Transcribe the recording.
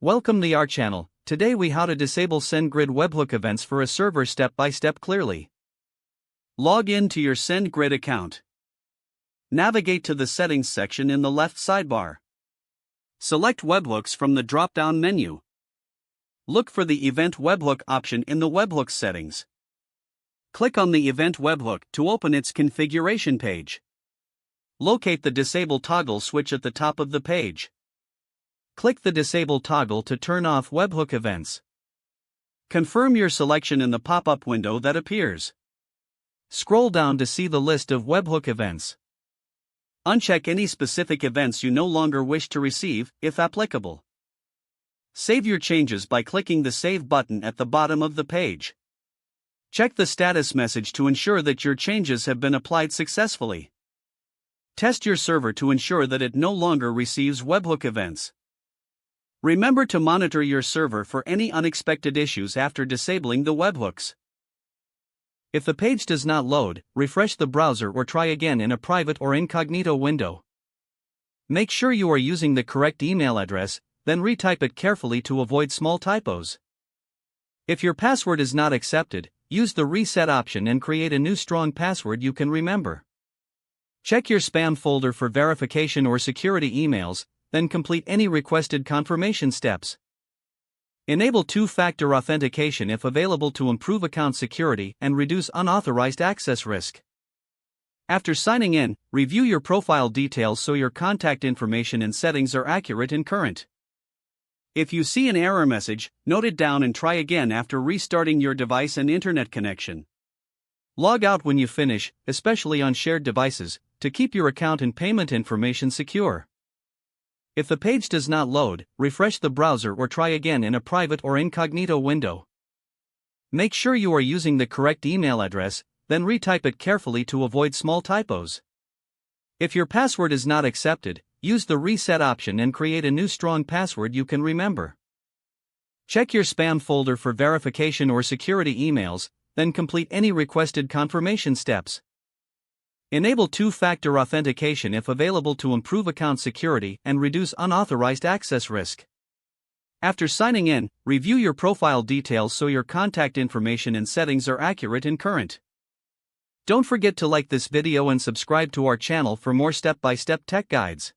Welcome to our channel. Today we how to disable SendGrid webhook events for a server step by step clearly. Log in to your SendGrid account. Navigate to the settings section in the left sidebar. Select webhooks from the drop-down menu. Look for the event webhook option in the webhook settings. Click on the event webhook to open its configuration page. Locate the disable toggle switch at the top of the page. Click the disable toggle to turn off webhook events. Confirm your selection in the pop-up window that appears. Scroll down to see the list of webhook events. Uncheck any specific events you no longer wish to receive, if applicable. Save your changes by clicking the Save button at the bottom of the page. Check the status message to ensure that your changes have been applied successfully. Test your server to ensure that it no longer receives webhook events. Remember to monitor your server for any unexpected issues after disabling the webhooks. If the page does not load, refresh the browser or try again in a private or incognito window. Make sure you are using the correct email address, then retype it carefully to avoid small typos. If your password is not accepted, use the reset option and create a new strong password you can remember. Check your spam folder for verification or security emails, then complete any requested confirmation steps. Enable two-factor authentication if available to improve account security and reduce unauthorized access risk. After signing in, review your profile details so your contact information and settings are accurate and current. If you see an error message, note it down and try again after restarting your device and internet connection. Log out when you finish, especially on shared devices, to keep your account and payment information secure. If the page does not load, refresh the browser or try again in a private or incognito window. Make sure you are using the correct email address, then retype it carefully to avoid small typos. If your password is not accepted, use the reset option and create a new strong password you can remember. Check your spam folder for verification or security emails, then complete any requested confirmation steps. Enable two-factor authentication if available to improve account security and reduce unauthorized access risk. After signing in, review your profile details so your contact information and settings are accurate and current. Don't forget to like this video and subscribe to our channel for more step-by-step tech guides.